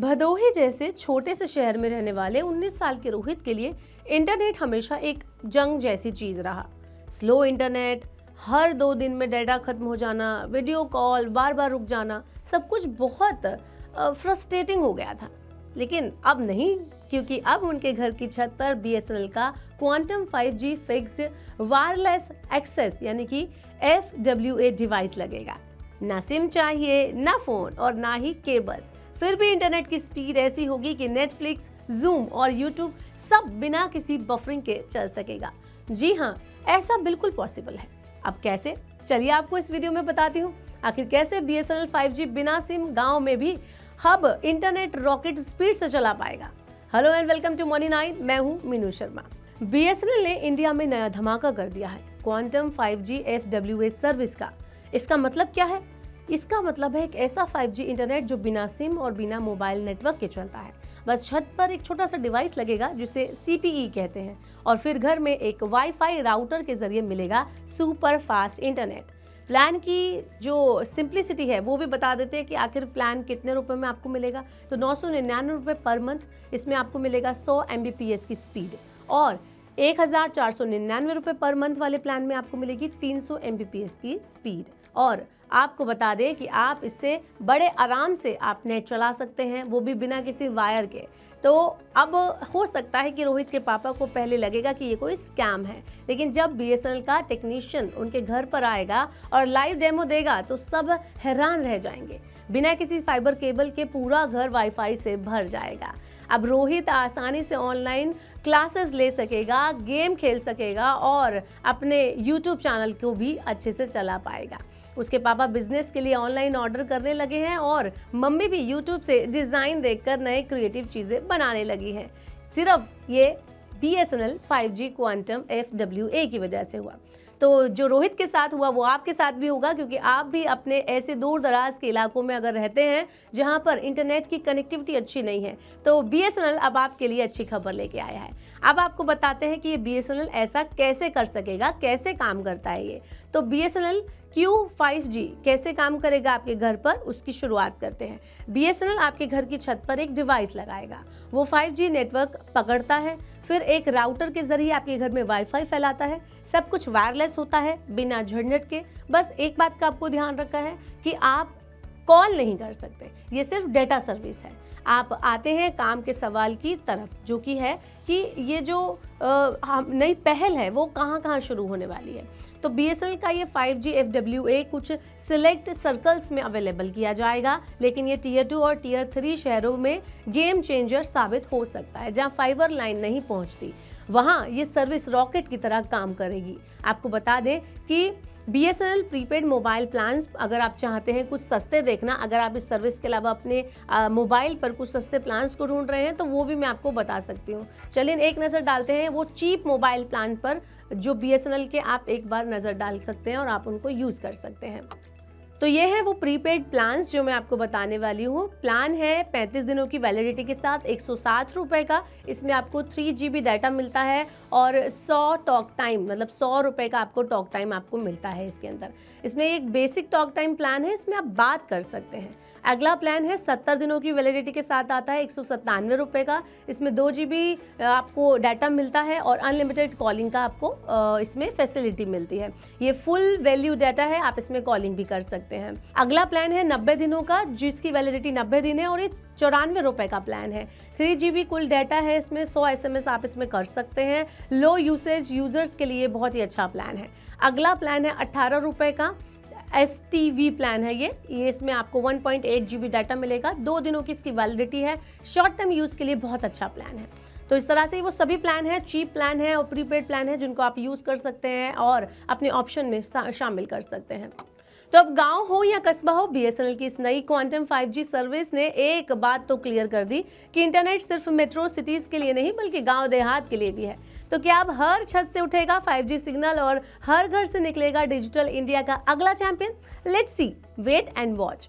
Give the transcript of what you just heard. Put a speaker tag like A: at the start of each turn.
A: भदोही जैसे छोटे से शहर में रहने वाले 19 साल के रोहित के लिए इंटरनेट हमेशा एक जंग जैसी चीज रहा। स्लो इंटरनेट, हर 2 दिन में डाटा खत्म हो जाना, वीडियो कॉल बार बार रुक जाना, सब कुछ बहुत फ्रस्ट्रेटिंग हो गया था। लेकिन अब नहीं, क्योंकि अब उनके घर की छत पर BSNL का quantum 5G fixed wireless access यानी कि FWA डिवाइस लगेगा। ना सिम चाहिए, ना फोन और ना ही केबल्स। फिर भी इंटरनेट की स्पीड ऐसी होगी कि नेटफ्लिक्स, जूम और यूट्यूब सब बिना किसी बफरिंग के चल सकेगा। जी हाँ, ऐसा बिल्कुल पॉसिबल है। अब कैसे? चलिए आपको इस वीडियो में बताती हूँ आखिर कैसे BSNL 5G बिना सिम गांव में भी हब इंटरनेट रॉकेट स्पीड से चला पाएगा। Hello and welcome to money 9। मैं हूँ मीनू शर्मा। BSNL ने इंडिया में नया धमाका कर दिया है क्वांटम 5G FWA सर्विस का। इसका मतलब क्या है? इसका मतलब है एक ऐसा 5G इंटरनेट जो बिना सिम और बिना मोबाइल नेटवर्क के चलता है। बस छत पर एक छोटा सा डिवाइस लगेगा जिसे CPE कहते हैं, और फिर घर में एक वाईफाई राउटर के जरिए मिलेगा सुपर फास्ट इंटरनेट। प्लान की जो सिंप्लिसिटी है वो भी बता देते हैं कि आखिर प्लान कितने रुपए में आपको मिलेगा। तो 999 रुपये पर मंथ। इसमें आपको मिलेगा 100 Mbps की स्पीड, और 1499 रुपये पर मंथ वाले प्लान में आपको मिलेगी 300 Mbps की स्पीड। और आपको बता दें कि आप इससे बड़े आराम से आप नेट चला सकते हैं, वो भी बिना किसी वायर के। तो अब हो सकता है कि रोहित के पापा को पहले लगेगा कि ये कोई स्कैम है, लेकिन जब BSNL का टेक्नीशियन उनके घर पर आएगा और लाइव डेमो देगा तो सब हैरान रह जाएंगे। बिना किसी फाइबर केबल के पूरा घर वाईफाई से भर जाएगा। अब रोहित आसानी से ऑनलाइन क्लासेस ले सकेगा, गेम खेल सकेगा और अपने YouTube चैनल को भी अच्छे से चला पाएगा। उसके पापा बिजनेस के लिए ऑनलाइन ऑर्डर करने लगे हैं और मम्मी भी YouTube से डिज़ाइन देखकर नए क्रिएटिव चीज़ें बनाने लगी हैं। सिर्फ ये BSNL 5G क्वांटम FWA की वजह से हुआ। तो जो रोहित के साथ हुआ वो आपके साथ भी होगा, क्योंकि आप भी अपने ऐसे दूर दराज के इलाकों में अगर रहते हैं जहां पर इंटरनेट की कनेक्टिविटी अच्छी नहीं है, तो BSNL अब आपके लिए अच्छी खबर लेके आया है। अब आपको बताते हैं कि ये BSNL ऐसा कैसे कर सकेगा, कैसे काम करता है ये। तो BSNL Q5G कैसे काम करेगा आपके घर पर, उसकी शुरुआत करते हैं। BSNL आपके घर की छत पर एक डिवाइस लगाएगा। वो 5G नेटवर्क पकड़ता है, फिर एक राउटर के जरिए आपके घर में वाईफाई फैलाता है। सब कुछ वायरलेस होता है, बिना झंझट के। बस एक बात का आपको ध्यान रखा है कि आप कॉल नहीं कर सकते, ये सिर्फ डेटा सर्विस है। आप आते हैं काम के सवाल की तरफ, जो कि है कि ये जो नई पहल है वो कहाँ कहाँ शुरू होने वाली है। तो BSNL का ये 5G FWA कुछ सिलेक्ट सर्कल्स में अवेलेबल किया जाएगा, लेकिन ये Tier 2 और Tier 3 शहरों में गेम चेंजर साबित हो सकता है। जहाँ फाइबर लाइन नहीं पहुँचती वहाँ ये सर्विस रॉकेट की तरह काम करेगी। आपको बता दें कि BSNL प्रीपेड मोबाइल प्लान्स, अगर आप चाहते हैं कुछ सस्ते देखना, अगर आप इस सर्विस के अलावा अपने मोबाइल पर कुछ सस्ते प्लान्स को ढूंढ रहे हैं तो वो भी मैं आपको बता सकती हूँ। चलिए एक नज़र डालते हैं वो चीप मोबाइल प्लान पर जो BSNL के आप एक बार नज़र डाल सकते हैं और आप उनको यूज़ कर सकते हैं। तो ये है वो प्रीपेड प्लान्स जो मैं आपको बताने वाली हूँ। प्लान है 35 दिनों की वैलिडिटी के साथ 160 रुपये का। इसमें आपको 3 GB डाटा मिलता है और 100 टॉक टाइम, मतलब 100 रुपये का आपको टॉक टाइम आपको मिलता है इसके अंदर। इसमें एक बेसिक टॉक टाइम प्लान है, इसमें आप बात कर सकते हैं। अगला प्लान है 70 दिनों की वैलिडिटी के साथ आता है 197 रुपये का। इसमें 2 GB आपको डाटा मिलता है और अनलिमिटेड कॉलिंग का आपको इसमें फैसिलिटी मिलती है। ये फुल वैल्यू डाटा है, आप इसमें कॉलिंग भी कर सकते हैं। अगला प्लान है 90 दिनों का, जिसकी वैलिडिटी 90 दिन है और ये 94 रुपये का प्लान है। 3 GB कुल डाटा है, इसमें 100 SMS आप इसमें कर सकते हैं। लो यूसेज यूजर्स के लिए बहुत ही अच्छा प्लान है। अगला प्लान है 18 रुपये का STV प्लान है ये इसमें आपको 1.8 GB डाटा मिलेगा। 2 दिनों की इसकी वैलिडिटी है। शॉर्ट टर्म यूज़ के लिए बहुत अच्छा प्लान है। तो इस तरह से वो सभी प्लान है, चीप प्लान है और प्रीपेड प्लान है, जिनको आप यूज़ कर सकते हैं और अपने ऑप्शन में शामिल कर सकते हैं। तो अब गांव हो या कस्बा हो, BSNL की इस नई क्वांटम 5G सर्विस ने एक बात तो क्लियर कर दी कि इंटरनेट सिर्फ मेट्रो सिटीज के लिए नहीं बल्कि गांव देहात के लिए भी है। तो क्या अब हर छत से उठेगा 5G सिग्नल और हर घर से निकलेगा डिजिटल इंडिया का अगला champion? Let's see, wait and watch.